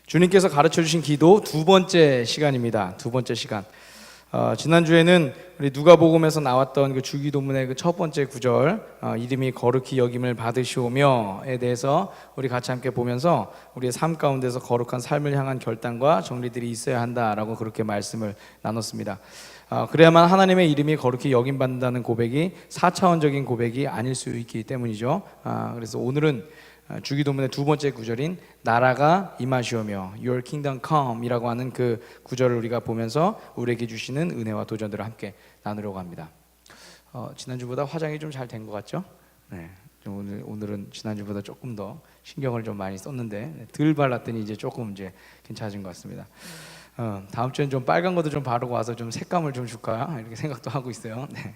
주님께서 가르쳐 주신 기도 두 번째 시간입니다. 두 번째 시간. 지난주에는 우리 누가복음에서 나왔던 그 주기도문의 그 첫 번째 구절, 이름이 거룩히 여김을 받으시오며에 대해서 우리 같이 함께 보면서 우리의 삶 가운데서 거룩한 삶을 향한 결단과 정리들이 있어야 한다라고 그렇게 말씀을 나눴습니다. 그래야만 하나님의 이름이 거룩히 여김받는다는 고백이 4차원적인 고백이 아닐 수 있기 때문이죠. 그래서 오늘은 주기도문의 두 번째 구절인 나라가 임하시오며 Your kingdom come 이라고 하는 그 구절을 우리가 보면서 우리에게 주시는 은혜와 도전들을 함께 나누려고 합니다. 지난주보다 화장이 좀 잘 된 것 같죠? 네, 오늘은 지난주보다 조금 더 신경을 좀 많이 썼는데 덜 발랐더니 이제 조금 이제 괜찮아진 것 같습니다. 다음 주엔 좀 빨간 것도 좀 바르고 와서 좀 색감을 좀 줄까 이렇게 생각도 하고 있어요. 네.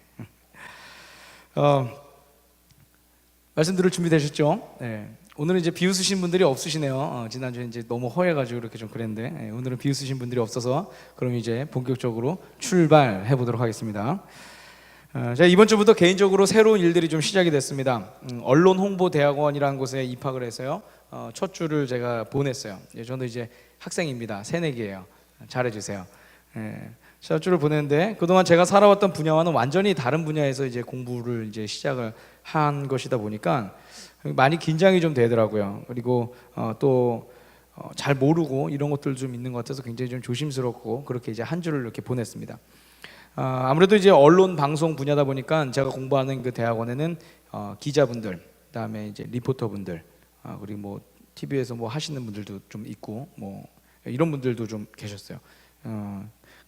말씀 들을 준비 되셨죠? 네. 오늘은 이제 비웃으신 분들이 없으시네요. 지난주에 이제 너무 허해가지고 이렇게 좀 그랬는데 오늘은 비웃으신 분들이 없어서 그럼 이제 본격적으로 출발해 보도록 하겠습니다. 제가 이번 주부터 개인적으로 새로운 일들이 좀 시작이 됐습니다. 언론홍보대학원이라는 곳에 입학을 해서요. 첫 주를 제가 보냈어요. 저도 이제 학생입니다. 새내기예요. 잘해주세요. 첫 주를 보냈는데 그동안 제가 살아왔던 분야와는 완전히 다른 분야에서 이제 공부를 이제 시작을 한 것이다 보니까 많이 긴장이 좀 되더라고요. 그리고 또 잘 모르고 이런 것들 좀 있는 것 같아서 굉장히 좀 조심스럽고 그렇게 이제 한 주를 이렇게 보냈습니다. 아무래도 이제 언론 방송 분야다 보니까 제가 공부하는 그 대학원에는 기자분들, 그다음에 이제 리포터분들, 그리고 뭐 TV에서 뭐 하시는 분들도 좀 있고 뭐 이런 분들도 좀 계셨어요.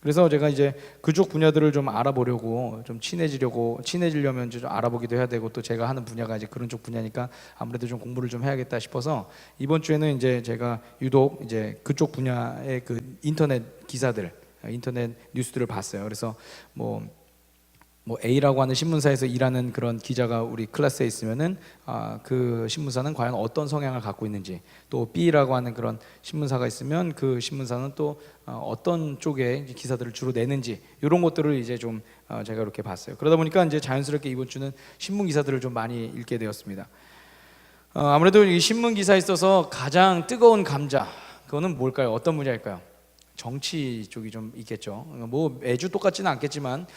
그래서 제가 이제 그쪽 분야들을 좀 알아보려고 좀 친해지려면 좀 알아보기도 해야 되고 또 제가 하는 분야가 이제 그런 쪽 분야니까 아무래도 좀 공부를 좀 해야겠다 싶어서 이번 주에는 이제 제가 유독 이제 그쪽 분야의 그 인터넷 기사들, 인터넷 뉴스들을 봤어요. 그래서 뭐 A라고 하는 신문사에서 일하는 그런 기자가 우리 클래스에 있으면은 그 신문사는 과연 어떤 성향을 갖고 있는지, 또 B라고 하는 그런 신문사가 있으면 그 신문사는 또 어떤 쪽의 기사들을 주로 내는지 이런 것들을 이제 좀 제가 이렇게 봤어요. 그러다 보니까 이제 자연스럽게 이번 주는 신문 기사들을 좀 많이 읽게 되었습니다. 아무래도 이 신문 기사에 있어서 가장 뜨거운 감자, 그거는 뭘까요? 어떤 분야일까요? 정치 쪽이 좀 있겠죠. 뭐 매주 똑같지는 않겠지만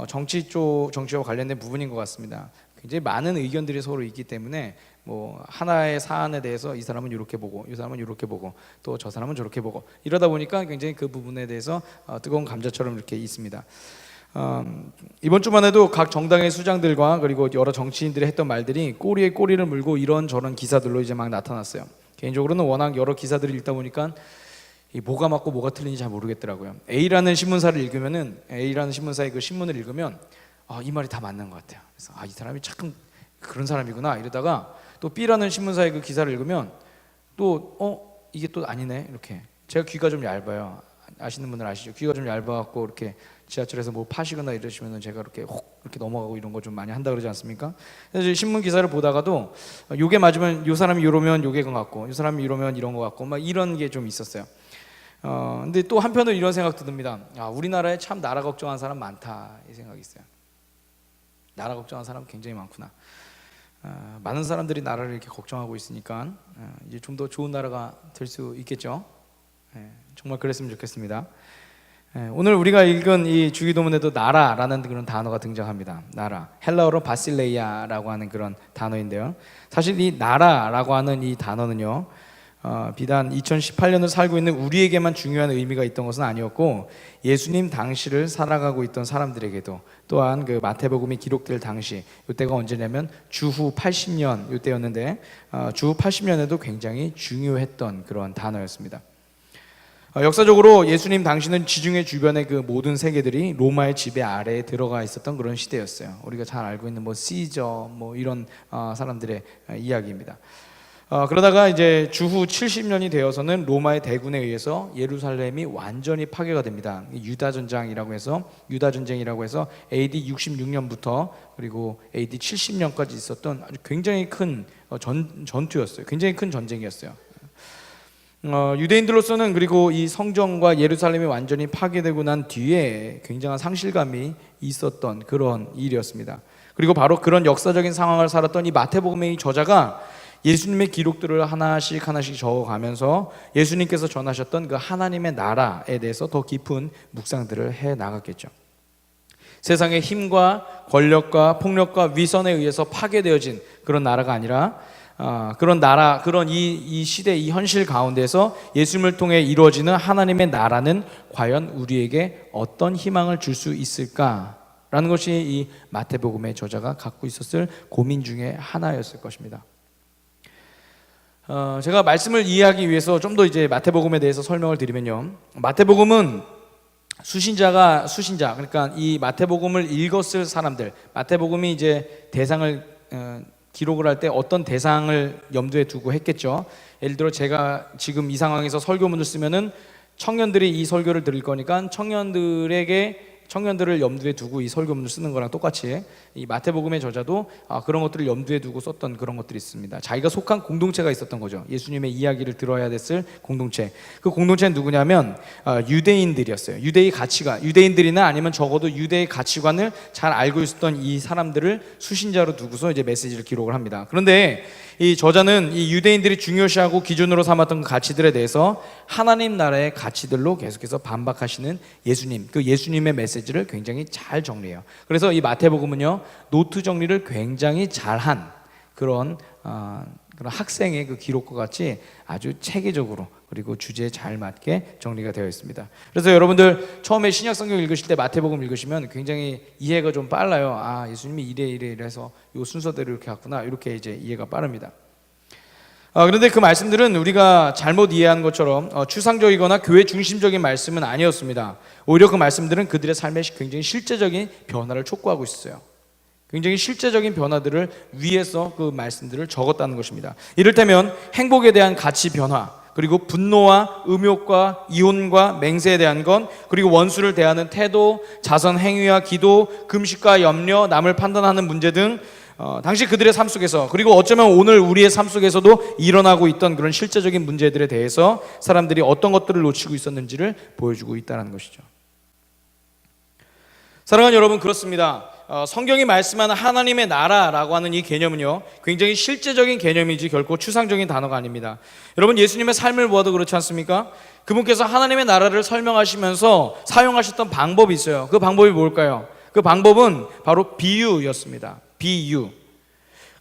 정치와 관련된 부분인 것 같습니다. 굉장히 많은 의견들이 서로 있기 때문에 뭐 하나의 사안에 대해서 이 사람은 이렇게 보고 이 사람은 이렇게 보고 또 저 사람은 저렇게 보고 이러다 보니까 굉장히 그 부분에 대해서 뜨거운 감자처럼 이렇게 있습니다. 이번 주만 해도 각 정당의 수장들과 그리고 여러 정치인들이 했던 말들이 꼬리에 꼬리를 물고 이런저런 기사들로 이제 막 나타났어요. 개인적으로는 워낙 여러 기사들을 읽다 보니까 이 뭐가 맞고 뭐가 틀린지 잘 모르겠더라고요. A라는 신문사를 읽으면은 A라는 신문사의 그 신문을 읽으면 이 말이 다 맞는 것 같아요. 그래서 이 사람이 참 그런 사람이구나 이러다가 또 B라는 신문사의 그 기사를 읽으면 또 이게 또 아니네 이렇게. 제가 귀가 좀 얇아요. 아시는 분들 아시죠? 귀가 좀 얇아갖고 이렇게 지하철에서 뭐 파시거나 이러시면은 제가 이렇게 이렇게 넘어가고 이런 거 좀 많이 한다 그러지 않습니까? 그래서 신문 기사를 보다가도 요게 맞으면 요 사람이 이러면 요게 것 같고 요 사람이 이러면 이런 것 같고 막 이런 게 좀 있었어요. 근데 또 한편으로 이런 생각도 듭니다. 우리나라에 참 나라 걱정하는 사람 많다 이 생각이 있어요. 나라 걱정하는 사람 굉장히 많구나. 많은 사람들이 나라를 이렇게 걱정하고 있으니까 이제 좀 더 좋은 나라가 될 수 있겠죠. 정말 그랬으면 좋겠습니다. 오늘 우리가 읽은 이 주기도문에도 나라라는 그런 단어가 등장합니다. 나라, 헬라어로 바실레이아라고 하는 그런 단어인데요. 사실 이 나라라고 하는 이 단어는요, 비단 2018년을 살고 있는 우리에게만 중요한 의미가 있던 것은 아니었고 예수님 당시를 살아가고 있던 사람들에게도 또한 그 마태복음이 기록될 당시 이때가 언제냐면 주후 80년 이때였는데 주후 80년에도 굉장히 중요했던 그런 단어였습니다. 역사적으로 예수님 당시는 지중해 주변의 그 모든 세계들이 로마의 지배 아래에 들어가 있었던 그런 시대였어요. 우리가 잘 알고 있는 뭐 시저 뭐 이런 사람들의 이야기입니다. 그러다가 이제 주후 70년이 되어서는 로마의 대군에 의해서 예루살렘이 완전히 파괴가 됩니다. 유다 전쟁이라고 해서 AD 66년부터 그리고 AD 70년까지 있었던 아주 굉장히 큰 전투였어요. 굉장히 큰 전쟁이었어요. 유대인들로서는 그리고 이 성전과 예루살렘이 완전히 파괴되고 난 뒤에 굉장한 상실감이 있었던 그런 일이었습니다. 그리고 바로 그런 역사적인 상황을 살았던 이 마태복음의 저자가 예수님의 기록들을 하나씩 하나씩 적어가면서 예수님께서 전하셨던 그 하나님의 나라에 대해서 더 깊은 묵상들을 해 나갔겠죠. 세상의 힘과 권력과 폭력과 위선에 의해서 파괴되어진 그런 나라가 아니라 그런 나라, 그런 이 시대, 이 현실 가운데서 예수님을 통해 이루어지는 하나님의 나라는 과연 우리에게 어떤 희망을 줄 수 있을까라는 것이 이 마태복음의 저자가 갖고 있었을 고민 중에 하나였을 것입니다. 제가 말씀을 이해하기 위해서 좀 더 이제 마태복음에 대해서 설명을 드리면요, 마태복음은 수신자, 그러니까 이 마태복음을 읽었을 사람들, 마태복음이 이제 대상을 기록을 할 때 어떤 대상을 염두에 두고 했겠죠. 예를 들어 제가 지금 이 상황에서 설교문을 쓰면은 청년들이 이 설교를 들을 거니까 청년들을 염두에 두고 이 설교문을 쓰는 거랑 똑같이 이 마태복음의 저자도 그런 것들을 염두에 두고 썼던 그런 것들이 있습니다. 자기가 속한 공동체가 있었던 거죠. 예수님의 이야기를 들어야 됐을 공동체. 그 공동체는 누구냐면 유대인들이었어요. 유대인들이나 아니면 적어도 유대의 가치관을 잘 알고 있었던 이 사람들을 수신자로 두고서 이제 메시지를 기록을 합니다. 그런데 이 저자는 이 유대인들이 중요시하고 기준으로 삼았던 그 가치들에 대해서 하나님 나라의 가치들로 계속해서 반박하시는 예수님, 그 예수님의 메시지를 굉장히 잘 정리해요. 그래서 이 마태복음은요, 노트 정리를 굉장히 잘한 그런 학생의 그 기록과 같이 아주 체계적으로 그리고 주제에 잘 맞게 정리가 되어 있습니다. 그래서 여러분들 처음에 신약 성경 읽으실 때 마태복음 읽으시면 굉장히 이해가 좀 빨라요. 예수님이 이래서 이 순서대로 이렇게 갔구나, 이렇게 이제 이해가 빠릅니다. 그런데 그 말씀들은 우리가 잘못 이해하는 것처럼 추상적이거나 교회 중심적인 말씀은 아니었습니다. 오히려 그 말씀들은 그들의 삶에 굉장히 실제적인 변화를 촉구하고 있어요. 굉장히 실제적인 변화들을 위해서 그 말씀들을 적었다는 것입니다. 이를테면 행복에 대한 가치 변화, 그리고 분노와 음욕과 이혼과 맹세에 대한 것, 그리고 원수를 대하는 태도, 자선 행위와 기도, 금식과 염려, 남을 판단하는 문제 등 당시 그들의 삶 속에서, 그리고 어쩌면 오늘 우리의 삶 속에서도 일어나고 있던 그런 실제적인 문제들에 대해서 사람들이 어떤 것들을 놓치고 있었는지를 보여주고 있다는 것이죠. 사랑하는 여러분, 그렇습니다. 성경이 말씀하는 하나님의 나라라고 하는 이 개념은요, 굉장히 실제적인 개념이지 결코 추상적인 단어가 아닙니다. 여러분, 예수님의 삶을 보아도 그렇지 않습니까? 그분께서 하나님의 나라를 설명하시면서 사용하셨던 방법이 있어요. 그 방법이 뭘까요? 그 방법은 바로 비유였습니다. 비유.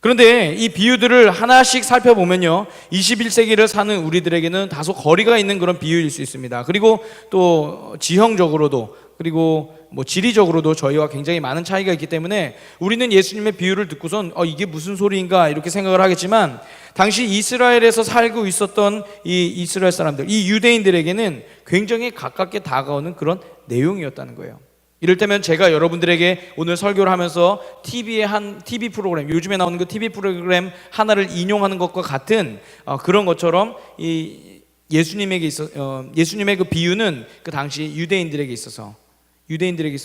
그런데 이 비유들을 하나씩 살펴보면요, 21세기를 사는 우리들에게는 다소 거리가 있는 그런 비유일 수 있습니다. 그리고 또 지형적으로도, 그리고 지리적으로도 저희와 굉장히 많은 차이가 있기 때문에 우리는 예수님의 비유를 듣고선 이게 무슨 소리인가 이렇게 생각을 하겠지만, 당시 이스라엘에서 살고 있었던 이 이스라엘 사람들, 이 유대인들에게는 굉장히 가깝게 다가오는 그런 내용이었다는 거예요. 이를테면 제가 여러분들에게 오늘 설교를 하면서 TV 프로그램, 요즘에 나오는 그 TV 프로그램 하나를 인용하는 것과 같은 그런 것처럼 이 예수님의 그 비유는 그 당시 유대인들에게 있어서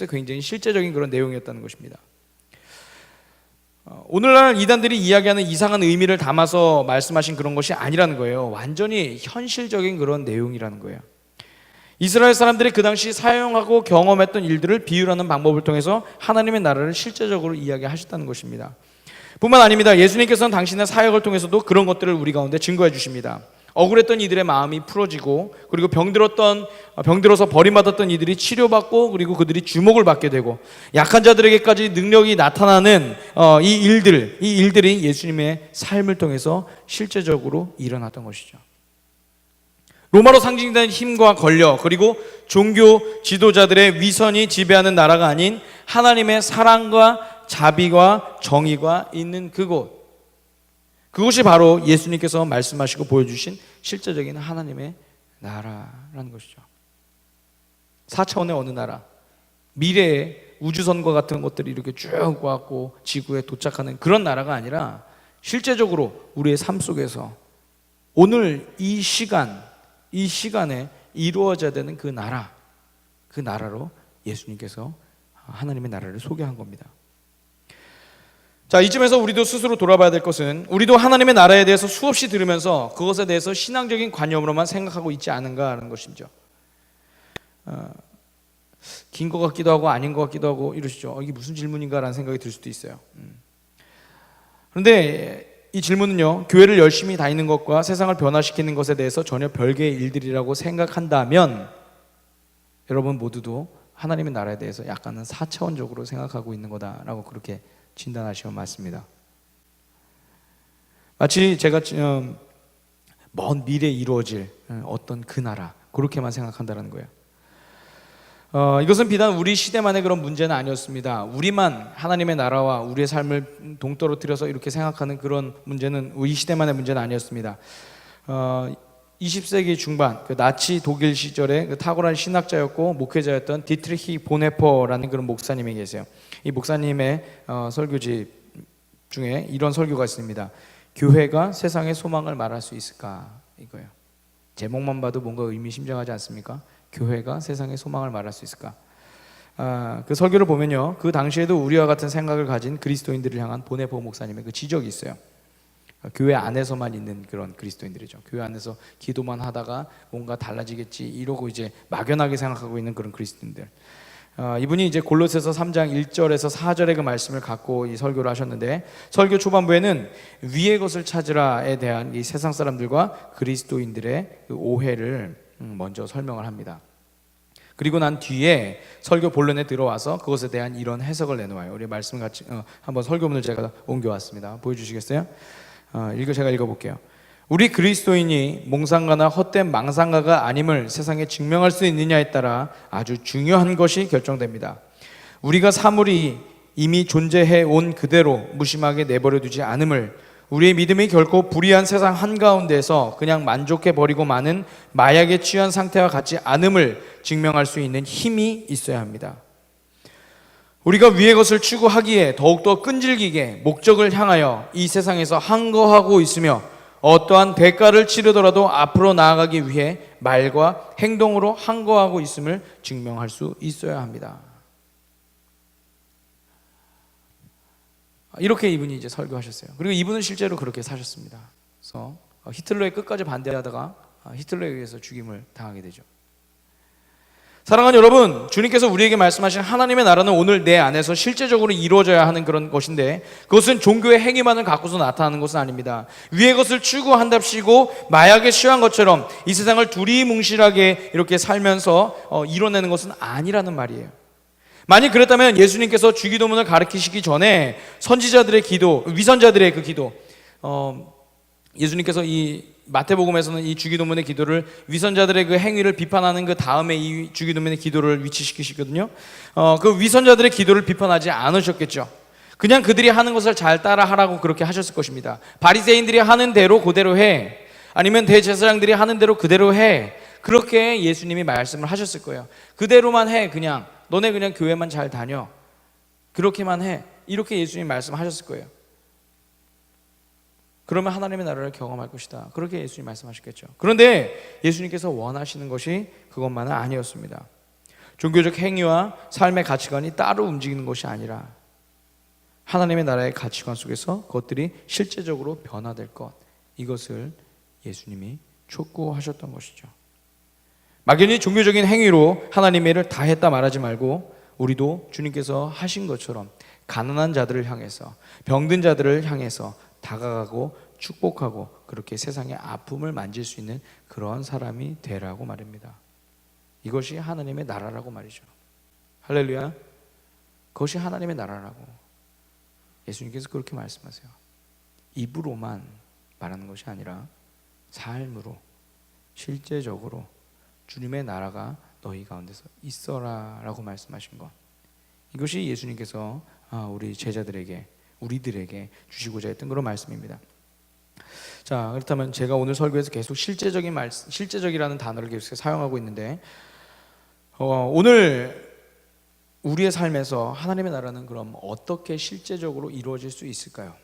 굉장히 실제적인 그런 내용이었다는 것입니다. 오늘날 이단들이 이야기하는 이상한 의미를 담아서 말씀하신 그런 것이 아니라는 거예요. 완전히 현실적인 그런 내용이라는 거예요. 이스라엘 사람들이 그 당시 사용하고 경험했던 일들을 비유라는 방법을 통해서 하나님의 나라를 실제적으로 이야기하셨다는 것입니다. 뿐만 아닙니다. 예수님께서는 당신의 사역을 통해서도 그런 것들을 우리 가운데 증거해 주십니다. 억울했던 이들의 마음이 풀어지고, 그리고 병들어서 버림받았던 이들이 치료받고, 그리고 그들이 주목을 받게 되고, 약한 자들에게까지 능력이 나타나는 이 일들이 예수님의 삶을 통해서 실제적으로 일어났던 것이죠. 로마로 상징된 힘과 권력, 그리고 종교 지도자들의 위선이 지배하는 나라가 아닌 하나님의 사랑과 자비와 정의가 있는 그곳이 바로 예수님께서 말씀하시고 보여주신 실제적인 하나님의 나라라는 것이죠. 4차원의 어느 나라, 미래의 우주선과 같은 것들이 이렇게 쭉 와갖고 지구에 도착하는 그런 나라가 아니라 실제적으로 우리의 삶 속에서 오늘 이 시간에 이루어져야 되는 그 나라로 예수님께서 하나님의 나라를 소개한 겁니다. 자, 이쯤에서 우리도 스스로 돌아봐야 될 것은, 우리도 하나님의 나라에 대해서 수없이 들으면서 그것에 대해서 신앙적인 관념으로만 생각하고 있지 않은가 하는 것이죠. 긴 것 같기도 하고 아닌 것 같기도 하고 이러시죠. 이게 무슨 질문인가 라는 생각이 들 수도 있어요. 그런데 이 질문은요, 교회를 열심히 다니는 것과 세상을 변화시키는 것에 대해서 전혀 별개의 일들이라고 생각한다면 여러분 모두도 하나님의 나라에 대해서 약간은 4차원적으로 생각하고 있는 거다라고 그렇게 진단하시면 맞습니다. 마치 제가 먼 미래에 이루어질 어떤 그 나라 그렇게만 생각한다는 거예요. 이것은 비단 우리 시대만의 그런 문제는 아니었습니다. 우리만 하나님의 나라와 우리의 삶을 동떨어뜨려서 이렇게 생각하는 그런 문제는 우리 시대만의 문제는 아니었습니다. 20세기 중반 그 나치 독일 시절에 그 탁월한 신학자였고 목회자였던 디트리히 보네퍼라는 그런 목사님이 계세요. 이 목사님의 설교집 중에 이런 설교가 있습니다. 교회가 세상의 소망을 말할 수 있을까? 이거예요. 제목만 봐도 뭔가 의미심장하지 않습니까? 교회가 세상의 소망을 말할 수 있을까? 그 설교를 보면요, 그 당시에도 우리와 같은 생각을 가진 그리스도인들을 향한 보네퍼 목사님의 그 지적이 있어요. 교회 안에서만 있는 그런 그리스도인들이죠. 교회 안에서 기도만 하다가 뭔가 달라지겠지 이러고 이제 막연하게 생각하고 있는 그런 그리스도인들. 이분이 이제 골로새서 3장 1절에서 4절의 그 말씀을 갖고 이 설교를 하셨는데, 설교 초반부에는 위의 것을 찾으라에 대한 이 세상 사람들과 그리스도인들의 그 오해를 먼저 설명을 합니다. 그리고 난 뒤에 설교 본론에 들어와서 그것에 대한 이런 해석을 내놓아요. 우리 말씀 같이 한번 설교문을 제가 옮겨왔습니다. 보여주시겠어요? 제가 읽어볼게요. 우리 그리스도인이 몽상가나 헛된 망상가가 아님을 세상에 증명할 수 있느냐에 따라 아주 중요한 것이 결정됩니다. 우리가 사물이 이미 존재해 온 그대로 무심하게 내버려 두지 않음을, 우리의 믿음이 결코 불의한 세상 한가운데서 그냥 만족해 버리고 마는 마약에 취한 상태와 같지 않음을 증명할 수 있는 힘이 있어야 합니다. 우리가 위의 것을 추구하기에 더욱더 끈질기게 목적을 향하여 이 세상에서 항거하고 있으며 어떠한 대가를 치르더라도 앞으로 나아가기 위해 말과 행동으로 항거하고 있음을 증명할 수 있어야 합니다. 이렇게 이분이 이제 설교하셨어요. 그리고 이분은 실제로 그렇게 사셨습니다. 그래서 히틀러의 끝까지 반대하다가 히틀러에 의해서 죽임을 당하게 되죠. 사랑하는 여러분, 주님께서 우리에게 말씀하신 하나님의 나라는 오늘 내 안에서 실제적으로 이루어져야 하는 그런 것인데, 그것은 종교의 행위만을 갖고서 나타나는 것은 아닙니다. 위의 것을 추구한답시고 마약에 취한 것처럼 이 세상을 두리뭉실하게 이렇게 살면서 이뤄내는 것은 아니라는 말이에요. 만약 그랬다면 예수님께서 주기도문을 가르치시기 전에 선지자들의 기도, 위선자들의 그 기도, 예수님께서 이 마태복음에서는 이 주기도문의 기도를 위선자들의 그 행위를 비판하는 그 다음에 이 주기도문의 기도를 위치시키시거든요. 그 위선자들의 기도를 비판하지 않으셨겠죠. 그냥 그들이 하는 것을 잘 따라하라고 그렇게 하셨을 것입니다. 바리새인들이 하는 대로 그대로 해, 아니면 대제사장들이 하는 대로 그대로 해, 그렇게 예수님이 말씀을 하셨을 거예요. 그대로만 해, 그냥 너네 그냥 교회만 잘 다녀, 그렇게만 해, 이렇게 예수님이 말씀하셨을 거예요. 그러면 하나님의 나라를 경험할 것이다, 그렇게 예수님이 말씀하셨겠죠. 그런데 예수님께서 원하시는 것이 그것만은 아니었습니다. 종교적 행위와 삶의 가치관이 따로 움직이는 것이 아니라 하나님의 나라의 가치관 속에서 그것들이 실제적으로 변화될 것, 이것을 예수님이 촉구하셨던 것이죠. 막연히 종교적인 행위로 하나님의 일을 다 했다 말하지 말고, 우리도 주님께서 하신 것처럼 가난한 자들을 향해서, 병든 자들을 향해서 다가가고 축복하고 그렇게 세상의 아픔을 만질 수 있는 그런 사람이 되라고 말입니다. 이것이 하나님의 나라라고 말이죠. 할렐루야. 그것이 하나님의 나라라고 예수님께서 그렇게 말씀하세요. 입으로만 말하는 것이 아니라 삶으로, 실제적으로 주님의 나라가 너희 가운데서 있어라 라고 말씀하신 것, 이것이 예수님께서 우리 제자들에게, 우리들에게 주시고자 했던 그런 말씀입니다. 자, 그렇다면 제가 오늘 설교에서 계속 실제적이라는 단어를 계속 사용하고 있는데, 오늘 우리의 삶에서 하나님의 나라는 그럼 어떻게 실제적으로 이루어질 수 있을까요?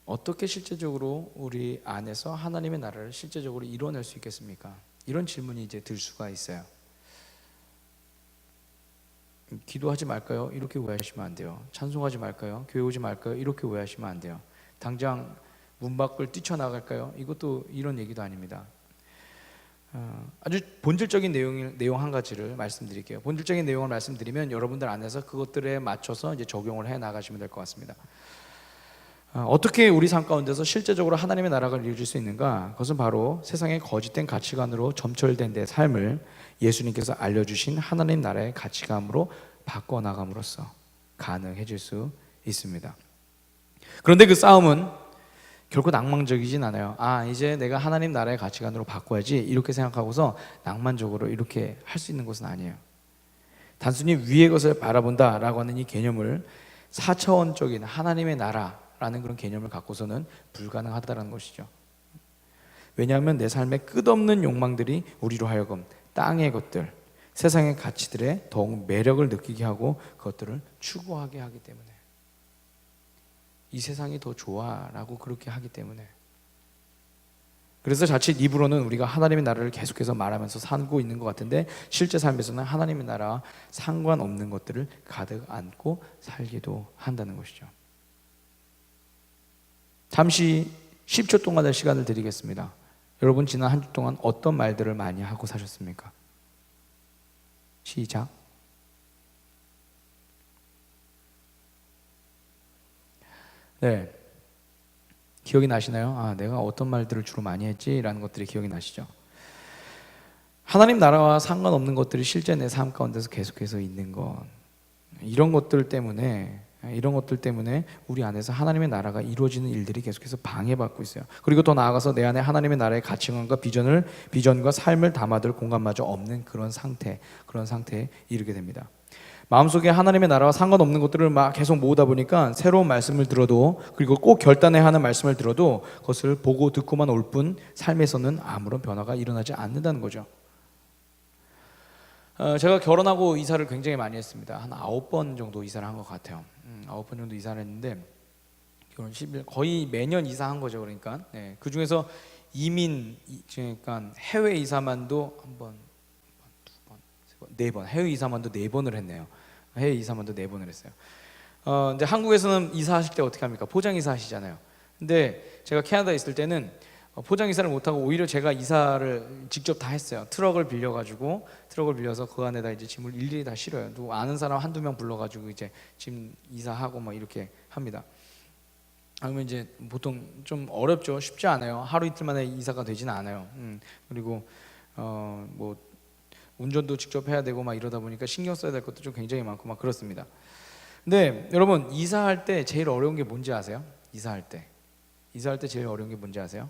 어떻게 실제적으로 우리 안에서 하나님의 나라를 실제적으로 이뤄낼 수 있겠습니까? 이런 질문이 이제 들 수가 있어요. 기도하지 말까요? 이렇게 오해하시면 안 돼요. 찬송하지 말까요? 교회 오지 말까요? 이렇게 오해하시면 안 돼요. 당장 문 밖을 뛰쳐나갈까요? 이것도 이런 얘기도 아닙니다. 아주 본질적인 내용 한 가지를 말씀드릴게요. 본질적인 내용을 말씀드리면 여러분들 안에서 그것들에 맞춰서 이제 적용을 해 나가시면 될 것 같습니다. 어떻게 우리 삶 가운데서 실제적으로 하나님의 나라가 이루어질 수 있는가? 그것은 바로 세상의 거짓된 가치관으로 점철된 내 삶을 예수님께서 알려주신 하나님 나라의 가치관으로 바꿔나감으로써 가능해질 수 있습니다. 그런데 그 싸움은 결코 낭만적이진 않아요. 이제 내가 하나님 나라의 가치관으로 바꿔야지 이렇게 생각하고서 낭만적으로 이렇게 할 수 있는 것은 아니에요. 단순히 위의 것을 바라본다라고 하는 이 개념을 4차원적인 하나님의 나라라는 그런 개념을 갖고서는 불가능하다는 것이죠. 왜냐하면 내 삶의 끝없는 욕망들이 우리로 하여금 땅의 것들, 세상의 가치들에 더욱 매력을 느끼게 하고 그것들을 추구하게 하기 때문에, 이 세상이 더 좋아라고 그렇게 하기 때문에, 그래서 자칫 입으로는 우리가 하나님의 나라를 계속해서 말하면서 살고 있는 것 같은데 실제 삶에서는 하나님의 나라와 상관없는 것들을 가득 안고 살기도 한다는 것이죠. 잠시 10초 동안의 시간을 드리겠습니다. 여러분, 지난 한 주 동안 어떤 말들을 많이 하고 사셨습니까? 시작. 네, 기억이 나시나요? 내가 어떤 말들을 주로 많이 했지? 라는 것들이 기억이 나시죠? 하나님 나라와 상관없는 것들이 실제 내 삶 가운데서 계속해서 있는 것, 이런 것들 때문에 우리 안에서 하나님의 나라가 이루어지는 일들이 계속해서 방해받고 있어요. 그리고 더 나아가서 내 안에 하나님의 나라의 가치관과 비전과 삶을 담아둘 공간마저 없는 그런 상태에 이르게 됩니다. 마음속에 하나님의 나라와 상관없는 것들을 막 계속 모으다 보니까 새로운 말씀을 들어도, 그리고 꼭 결단해야 하는 말씀을 들어도 그것을 보고 듣고만 올 뿐 삶에서는 아무런 변화가 일어나지 않는다는 거죠. 제가 결혼하고 이사를 굉장히 많이 했습니다. 한 9번 정도 이사를 한 것 같아요. 9번 정도 이사를 했는데 결혼 10일 거의 매년 이사한 거죠. 그러니까 그 중에서 그러니까 해외 이사만도 한 번, 두 번, 세 번, 네 번, 해외 이사만도 4번을 했네요. 해외 이사만도 4번을 했어요. 이제 한국에서는 이사하실 때 어떻게 합니까? 포장 이사 하시잖아요. 근데 제가 캐나다에 있을 때는 포장 이사를 못하고 오히려 제가 이사를 직접 다 했어요. 트럭을 빌려서 그 안에다 이제 짐을 일일이 다 실어요. 누구 아는 사람 한두 명 불러가지고 이제 짐 이사하고 막 이렇게 합니다. 그러면 이제 보통 좀 어렵죠. 쉽지 않아요. 하루 이틀 만에 이사가 되지는 않아요. 그리고 뭐 운전도 직접 해야 되고 막 이러다 보니까 신경 써야 될 것도 좀 굉장히 많고 막 그렇습니다. 근데 여러분, 이사할 때 제일 어려운 게 뭔지 아세요? 이사할 때 제일 어려운 게 뭔지 아세요?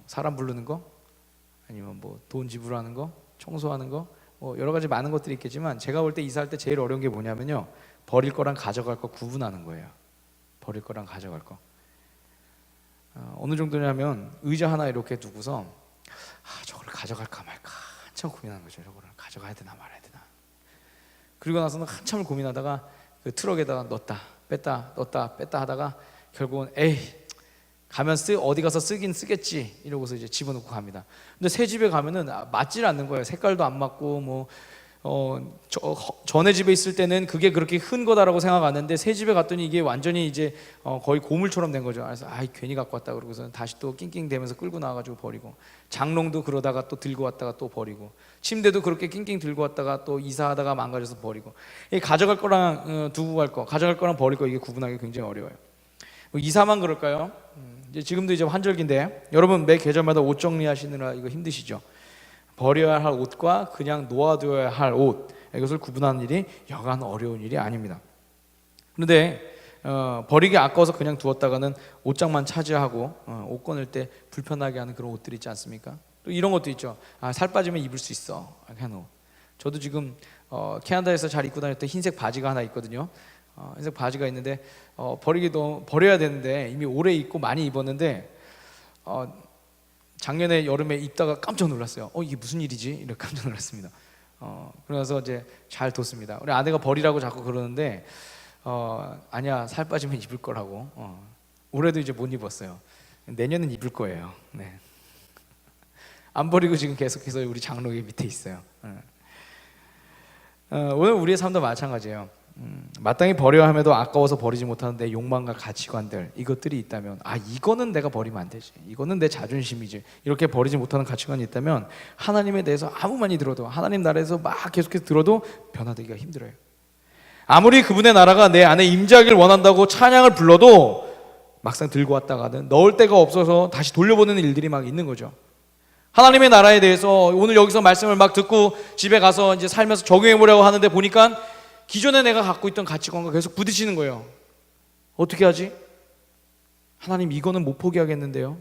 사람 부르는 거, 아니면 뭐 돈 지불하는 거, 청소하는 거, 여러 가지 많은 것들이 있겠지만 제가 볼 때 이사할 때 제일 어려운 게 뭐냐면요, 버릴 거랑 가져갈 거 구분하는 거예요. 버릴 거랑 가져갈 거. 어느 정도냐면 의자 하나 이렇게 두고서 저걸 가져갈까 말까 한참 고민하는 거죠. 저거를 가져가야 되나 말아야 되나. 그리고 나서는 한참을 고민하다가 그 트럭에다가 넣었다 뺐다 하다가 결국은 가면 어디 가서 쓰긴 쓰겠지 이러고서 이제 집어넣고 갑니다. 근데 새 집에 가면은 맞질 않는 거예요. 색깔도 안 맞고 전에 집에 있을 때는 그게 그렇게 큰 거다라고 생각 안 했는데 새 집에 갔더니 이게 완전히 이제 거의 고물처럼 된 거죠. 그래서 괜히 갖고 왔다 그러고서 다시 또 낑낑대면서 끌고 나와가지고 버리고, 장롱도 그러다가 또 들고 왔다가 또 버리고, 침대도 그렇게 낑낑 들고 왔다가 또 이사하다가 망가져서 버리고, 가져갈 거랑 두고 갈 거, 가져갈 거랑 버릴 거, 이게 구분하기 굉장히 어려워요. 이사만 그럴까요? 이제 지금도 이제 환절기인데 여러분, 매 계절마다 옷 정리하시느라 이거 힘드시죠? 버려야 할 옷과 그냥 놓아두어야 할 옷, 이것을 구분하는 일이 여간 어려운 일이 아닙니다. 그런데 버리기 아까워서 그냥 두었다가는 옷장만 차지하고 옷 꺼낼 때 불편하게 하는 그런 옷들 있지 않습니까? 또 이런 것도 있죠. 살 빠지면 입을 수 있어 하는 옷. 저도 지금 캐나다에서 잘 입고 다녔던 흰색 바지가 하나 있거든요. 흰색 바지가 있는데 버려야 되는데 이미 오래 입고 많이 입었는데 작년에 여름에 입다가 깜짝 놀랐어요. 이게 무슨 일이지? 이렇게 깜짝 놀랐습니다. 그래서 이제 잘 뒀습니다. 우리 아내가 버리라고 자꾸 그러는데 아니야, 살 빠지면 입을 거라고. 올해도 이제 못 입었어요. 내년은 입을 거예요. 네. 안 버리고 지금 계속해서 우리 장롱이 밑에 있어요. 오늘 우리의 삶도 마찬가지예요. 마땅히 버려야 함에도 아까워서 버리지 못하는 내 욕망과 가치관들, 이것들이 있다면 이거는 내가 버리면 안 되지, 이거는 내 자존심이지, 이렇게 버리지 못하는 가치관이 있다면 하나님에 대해서 아무 많이 들어도, 하나님 나라에서 막 계속해서 들어도 변화되기가 힘들어요. 아무리 그분의 나라가 내 안에 임재하기를 원한다고 찬양을 불러도 막상 들고 왔다가는 넣을 데가 없어서 다시 돌려보내는 일들이 막 있는 거죠. 하나님의 나라에 대해서 오늘 여기서 말씀을 막 듣고 집에 가서 이제 살면서 적용해 보려고 하는데 보니까 기존에 내가 갖고 있던 가치관과 계속 부딪히는 거예요. 어떻게 하지? 하나님 이거는 못 포기하겠는데요.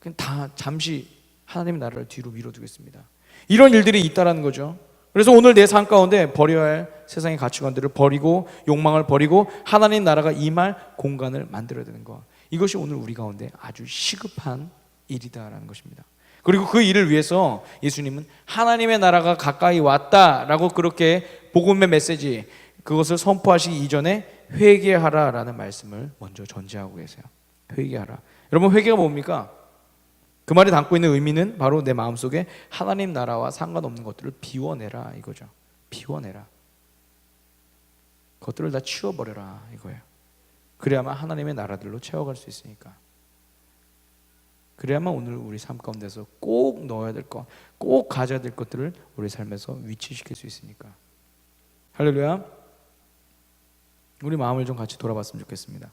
그냥 다 잠시 하나님의 나라를 뒤로 밀어두겠습니다. 이런 일들이 있다라는 거죠. 그래서 오늘 내 삶 가운데 버려야 할 세상의 가치관들을 버리고 욕망을 버리고 하나님 나라가 임할 공간을 만들어야 되는 것. 이것이 오늘 우리 가운데 아주 시급한 일이다라는 것입니다. 그리고 그 일을 위해서 예수님은 하나님의 나라가 가까이 왔다라고 그렇게 복음의 메시지 그것을 선포하시기 이전에 회개하라라는 말씀을 먼저 전제하고 계세요. 회개하라. 여러분 회개가 뭡니까? 그 말이 담고 있는 의미는 바로 내 마음속에 하나님 나라와 상관없는 것들을 비워내라 이거죠. 비워내라. 그것들을 다 치워버려라 이거예요. 그래야만 하나님의 나라들로 채워갈 수 있으니까. 그래야만 오늘 우리 삶 가운데서 꼭 넣어야 될 것, 꼭 가져야 될 것들을 우리 삶에서 위치시킬 수 있으니까. 할렐루야. 우리 마음을 좀 같이 돌아봤으면 좋겠습니다.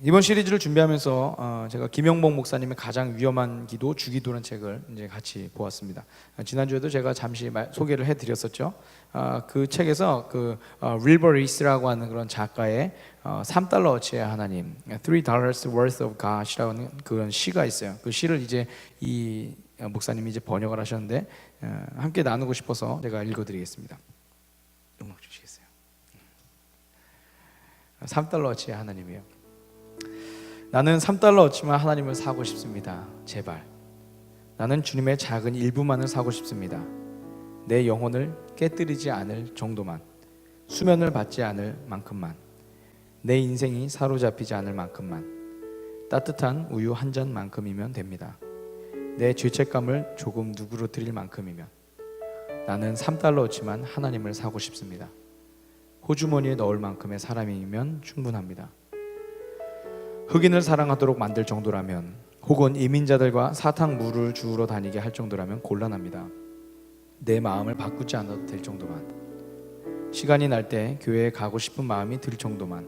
이번 시리즈를 준비하면서 제가 김영복 목사님의 가장 위험한 기도 주기도라는 책을 이제 같이 보았습니다. 지난주에도 제가 잠시 소개를 해드렸었죠. 그 책에서 그 윌버 리스라고 하는 그런 작가의 $3어치의 하나님, $3 worth of God이라는 그런 시가 있어요. 그 시를 이제 이 목사님이 이제 번역을 하셨는데 함께 나누고 싶어서 제가 읽어드리겠습니다. 음악 주시겠어요? $3어치의 하나님이에요. 나는 $3어치만 하나님을 사고 싶습니다. 제발. 나는 주님의 작은 일부만을 사고 싶습니다. 내 영혼을 깨뜨리지 않을 정도만, 수면을 받지 않을 만큼만, 내 인생이 사로잡히지 않을 만큼만, 따뜻한 우유 한 잔만큼이면 됩니다. 내 죄책감을 조금 누그러뜨릴 만큼이면 나는 $3어치만 하나님을 사고 싶습니다. 호주머니에 넣을 만큼의 사람이면 충분합니다. 흑인을 사랑하도록 만들 정도라면, 혹은 이민자들과 사탕 물을 주우러 다니게 할 정도라면 곤란합니다. 내 마음을 바꾸지 않아도 될 정도만, 시간이 날 때 교회에 가고 싶은 마음이 들 정도만,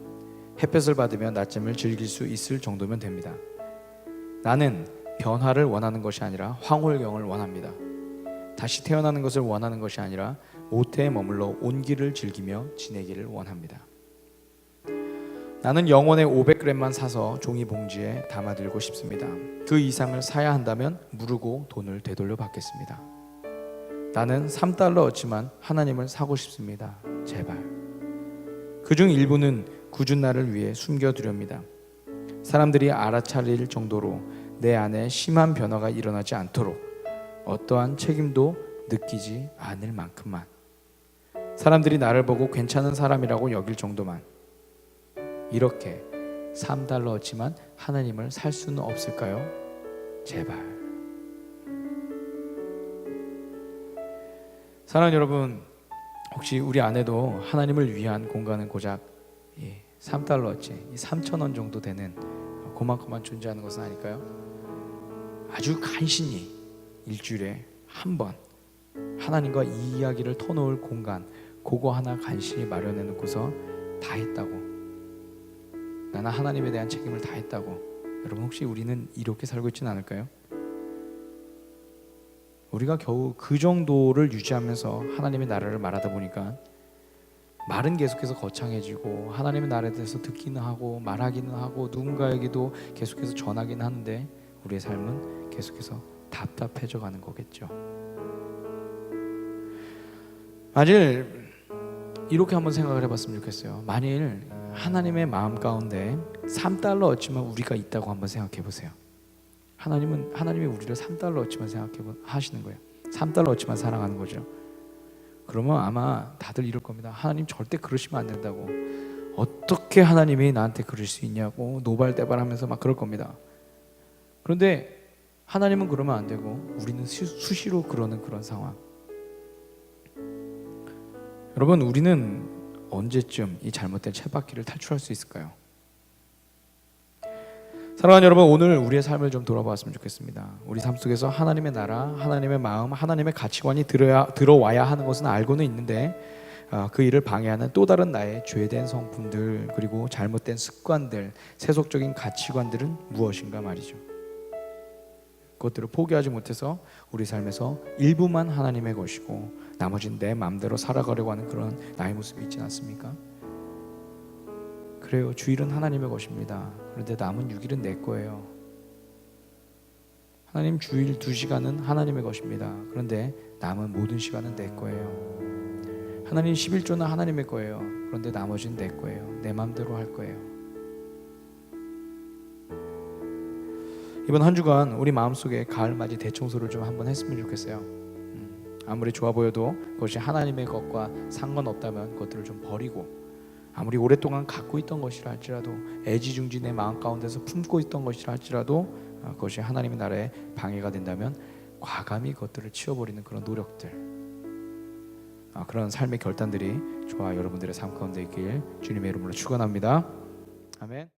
햇볕을 받으며 낮잠을 즐길 수 있을 정도면 됩니다. 나는 변화를 원하는 것이 아니라 황홀경을 원합니다. 다시 태어나는 것을 원하는 것이 아니라 모태에 머물러 온기를 즐기며 지내기를 원합니다. 나는 영혼의 500g만 사서 종이 봉지에 담아들고 싶습니다. 그 이상을 사야 한다면 무르고 돈을 되돌려 받겠습니다. 나는 $3어치만 하나님을 사고 싶습니다. 제발. 그중 일부는 굳은 날을 위해 숨겨두렵니다. 사람들이 알아차릴 정도로 내 안에 심한 변화가 일어나지 않도록 어떠한 책임도 느끼지 않을 만큼만, 사람들이 나를 보고 괜찮은 사람이라고 여길 정도만. 이렇게 $3어치만 하나님을 살 수는 없을까요? 제발. 사랑하는 여러분, 혹시 우리 안에도 하나님을 위한 공간은 고작 $3어치, 3,000원 정도 되는 그만큼만 존재하는 것은 아닐까요? 아주 간신히 일주일에 한 번 하나님과 이 이야기를 터놓을 공간, 그거 하나 간신히 마련해 놓고서 다 했다고, 나는 하나님에 대한 책임을 다 했다고. 여러분 혹시 우리는 이렇게 살고 있지는 않을까요? 우리가 겨우 그 정도를 유지하면서 하나님의 나라를 말하다 보니까 말은 계속해서 거창해지고 하나님의 나라에 대해서 듣기는 하고 말하기는 하고 누군가에게도 계속해서 전하기는 하는데 우리의 삶은 계속해서 답답해져 가는 거겠죠. 만일 이렇게 한번 생각을 해봤으면 좋겠어요. 만일 하나님의 마음 가운데 $3어치만 우리가 있다고 한번 생각해 보세요. 하나님이 우리를 $3어치만 하시는 거예요. $3어치만 사랑하는 거죠. 그러면 아마 다들 이럴 겁니다. 하나님 절대 그러시면 안 된다고. 어떻게 하나님이 나한테 그럴 수 있냐고 노발대발하면서 막 그럴 겁니다. 그런데 하나님은 그러면 안 되고 우리는 수시로 그러는 그런 상황. 여러분, 우리는 언제쯤 이 잘못된 쳇바퀴를 탈출할 수 있을까요? 사랑하는 여러분, 오늘 우리의 삶을 좀 돌아봤으면 좋겠습니다. 우리 삶 속에서 하나님의 나라, 하나님의 마음, 하나님의 가치관이 들어와야 하는 것은 알고는 있는데 그 일을 방해하는 또 다른 나의 죄된 성품들, 그리고 잘못된 습관들, 세속적인 가치관들은 무엇인가 말이죠. 그것들을 포기하지 못해서 우리 삶에서 일부만 하나님의 것이고 나머지는 내 마음대로 살아가려고 하는 그런 나의 모습이 있지 않습니까? 그래요. 주일은 하나님의 것입니다. 그런데 남은 6일은 내 거예요. 하나님 주일 2시간은 하나님의 것입니다. 그런데 남은 모든 시간은 내 거예요. 하나님 11조는 하나님의 거예요. 그런데 나머지는 내 거예요. 내 마음대로 할 거예요. 이번 한 주간 우리 마음속에 가을맞이 대청소를 좀 한번 했으면 좋겠어요. 아무리 좋아 보여도 그것이 하나님의 것과 상관없다면 그것들을 좀 버리고, 아무리 오랫동안 갖고 있던 것이라 할지라도, 애지중지 내 마음 가운데서 품고 있던 것이라 할지라도 그것이 하나님의 나라에 방해가 된다면 과감히 그것들을 치워버리는 그런 노력들, 그런 삶의 결단들이 저와 여러분들의 삶 가운데 있길 주님의 이름으로 축원합니다. 아멘.